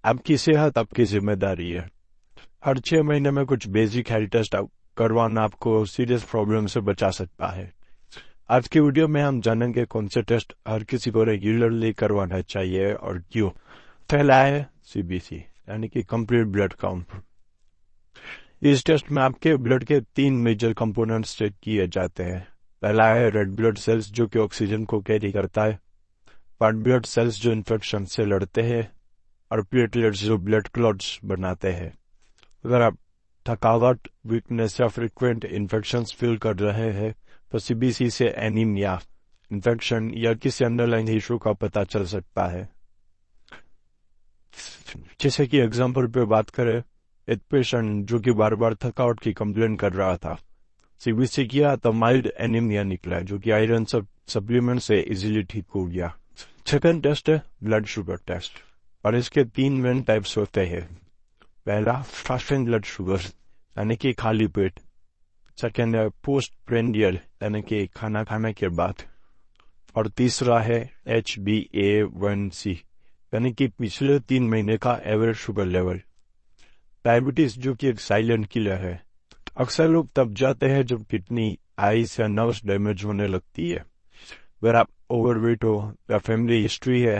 आपकी सेहत आपकी जिम्मेदारी है। हर 6 महीने में कुछ बेसिक हेल्थ टेस्ट करवाना आपको सीरियस प्रॉब्लम से बचा सकता है। आज की वीडियो में हम जानेंगे कौन से टेस्ट हर किसी को रेगुलरली करवाना चाहिए और क्यों। पहला है सीबीसी यानी कि कंप्लीट ब्लड काउंट। इस टेस्ट में आपके ब्लड के 3 मेजर कंपोनेंट्स चेक किए जाते हैं। पहला है रेड ब्लड सेल्स जो कि ऑक्सीजन को कैरी करता है, व्हाइट ब्लड सेल्स जो इन्फेक्शन से लड़ते हैं, और प्लेटलेट्स जो ब्लड क्लॉट्स बनाते हैं। अगर आप थकावट, वीकनेस या फ्रीक्वेंट इन्फेक्शंस फील कर रहे हैं तो सीबीसी से एनीमिया, इन्फेक्शन या किसी अंडरलाइन इशू का पता चल सकता है। जैसे कि एग्जाम्पल पे बात करें, एक पेशेंट जो कि बार बार थकावट की कंप्लेन कर रहा था, सीबीसी किया तो माइल्ड एनीमिया निकला जो कि आयरन सप्लीमेंट से इजीली ठीक हो गया। सेकंड टेस्ट है ब्लड शुगर टेस्ट, और इसके 3 मेन टाइप्स होते हैं। पहला फास्टिंग ब्लड शुगर यानी कि खाली पेट। सेकेंड है पोस्ट प्रेंडियल यानी कि खाना खाने के बाद। और तीसरा है HbA1c यानी कि पिछले 3 महीने का एवरेज शुगर लेवल। डायबिटीज जो कि एक साइलेंट किलर है। अक्सर लोग तब जाते हैं जब किडनी, आईज या नर्व्स डैमेज होने लगती है। अगर आप ओवरवेट हो या फैमिली हिस्ट्री है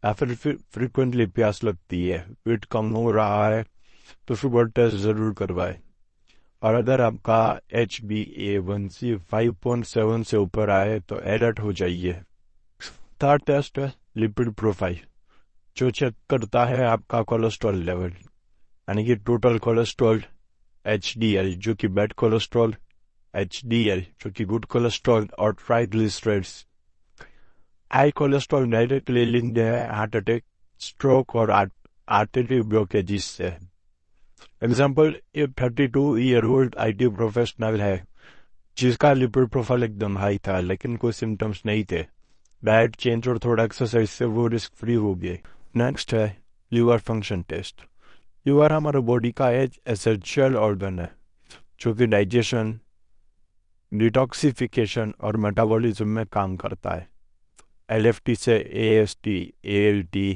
या फिर फ्रिक्वेंटली प्यास लगती है, वेट कम हो रहा है, तो शुगर टेस्ट जरूर करवाएं। और अगर आपका HbA1c 5.7 से ऊपर आए तो अलर्ट हो जाइए। थर्ड टेस्ट है लिपिड प्रोफाइल, जो चेक करता है आपका कोलेस्ट्रॉल लेवल यानी कि टोटल कोलेस्ट्रॉल, HDL जो कि बैड कोलेस्ट्रॉल, HDL जो कि गुड कोलेस्ट्रॉल, और triglycerides. High cholesterol directly linked है हार्ट अटैक, स्ट्रोक और आर्टरी ब्लॉकेजिस से। एग्जाम्पल, एक 32-year-old IT प्रोफेशनल है जिसका लिपिड प्रोफाइल एकदम हाई था लेकिन कोई सिम्टम्स नहीं थे। डाइट चेंज और थोड़ा एक्सरसाइज से वो रिस्क फ्री हो गए। नेक्स्ट है लीवर फंक्शन टेस्ट। लीवर हमारे बॉडी का एक एसेंशियल ऑर्गन है जो कि डाइजेशन, डिटॉक्सिफिकेशन और मेटाबॉलिज्म में काम करता है। LFT से AST, ALT,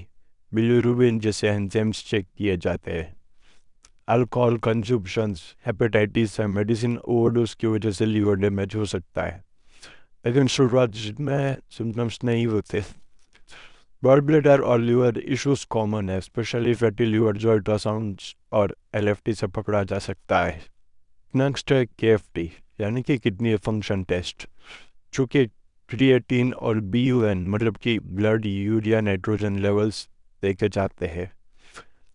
बिलिरुबिन जैसे एंजाइम्स चेक किए जाते हैं। अल्कोहल कंजम्पशंस, हेपेटाइटिस या मेडिसिन ओवरडोज की वजह से लीवर डैमेज हो सकता है, लेकिन शुरुआत में सिम्टम्स नहीं होते। गॉल ब्लैडर और लीवर इश्यूज कॉमन है, स्पेशली फैटी लीवर जो अल्ट्रासाउंड और LFT से पकड़ा जा सकता है। नेक्स्ट है KFT यानी कि किडनी फंक्शन टेस्ट, जो कि क्रिएटिन और BUN मतलब कि ब्लड यूरिया नाइट्रोजन लेवल्स देखे जाते हैं।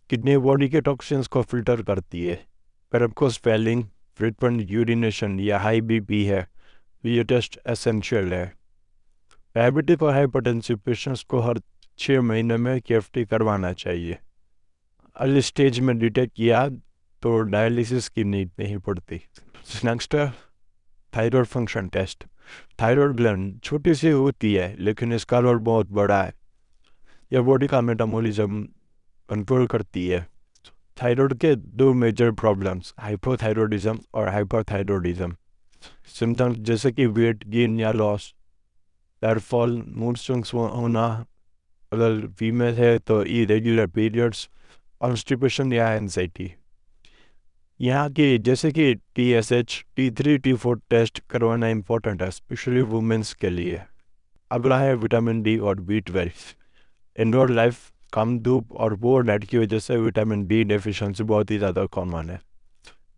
किडनी बॉडी के टॉक्सिन्स को फिल्टर करती है। अगर आपको स्वेलिंग, फ्रीक्वेंट यूरिनेशन या हाई BP है तो ये टेस्ट एसेंशियल है। डायबिटिक और हाइपरटेंसिव पेशेंट्स को हर 6 महीने में KFT करवाना चाहिए। अर्ली स्टेज में डिटेक्ट किया तो डायलिसिस की नीड नहीं पड़ती। नेक्स्ट है thyroid function test. Thyroid gland छोटी सी होती है लेकिन इसका रोल बहुत बड़ा है। यह बॉडी का मेटाबॉलिज्म कंट्रोल करती है। थायराइड के 2 मेजर प्रॉब्लम्स, हाइपोथायरॉयडिज्म और हाइपरथायरॉयडिज्म। सिम्टम्स जैसे कि वेट गेन या loss, hair fall, mood swings होना, अगर फीमेल है तो इरेगुलर पीरियड्स, कॉन्स्टिपेशन या एंजाइटी। यहाँ की जैसे कि TSH, T3, T4 टेस्ट करवाना इम्पोर्टेंट है, स्पेशली वुमेन्स के लिए। अगला है विटामिन D और B12। इंडोर लाइफ, कम धूप और पोअर डाइट की वजह से विटामिन D डेफिशिएंसी बहुत ही ज़्यादा कॉमन है।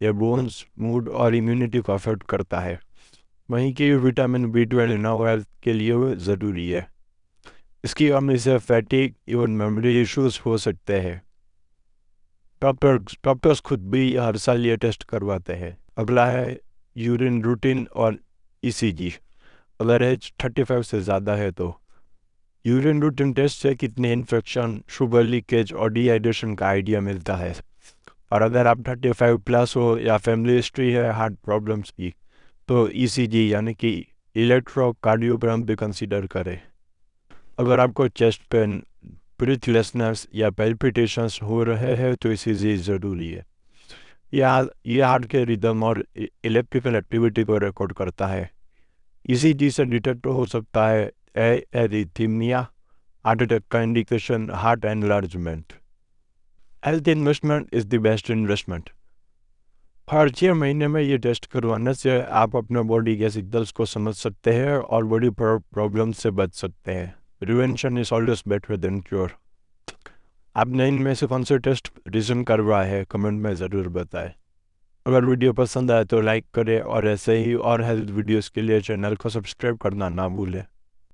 यह बोन्स, मूड और इम्यूनिटी को अफेक्ट करता है। वहीं की विटामिन B12 इनर हेल्थ के लिए ज़रूरी है। इसकी कमी से फैटिग, इवन मेमोरी इश्यूज हो सकते हैं। डॉक्टर्स खुद भी हर साल ये टेस्ट करवाते हैं। अगला है यूरिन रूटीन और ECG। अगर एज 35 से ज़्यादा है तो यूरिन रूटीन टेस्ट से कितने इन्फेक्शन, शुगर लीकेज और डिहाइड्रेशन का आइडिया मिलता है। और अगर आप 35+ हो या फैमिली हिस्ट्री है हार्ट प्रॉब्लम्स की तो ECG यानी कि इलेक्ट्रोकार्डियोग्राम भी कंसीडर करें। अगर आपको चेस्ट पेन, ब्रीथलेसनेस या पैल्पिटेशंस हो रहे हैं तो ECG ज़रूरी है। ये हार्ट के रिदम और इलेक्ट्रिकल एक्टिविटी को रिकॉर्ड करता है। ECG से डिटेक्ट हो सकता है एरिथमिया, हार्ट अटैक का indication, heart enlargement. Health investment is the best investment. हर 6 महीने में ये टेस्ट करवाने से आप अपने बॉडी के सिग्नल्स को समझ सकते हैं और बड़ी प्रॉब्लम से बच सकते हैं। Prevention is always better than cure. आपने इनमें से कौन से टेस्ट रीजन करवाए है कमेंट में ज़रूर बताएं। अगर वीडियो पसंद आए तो लाइक करें और ऐसे ही और हेल्थ वीडियोस के लिए चैनल को सब्सक्राइब करना ना भूलें।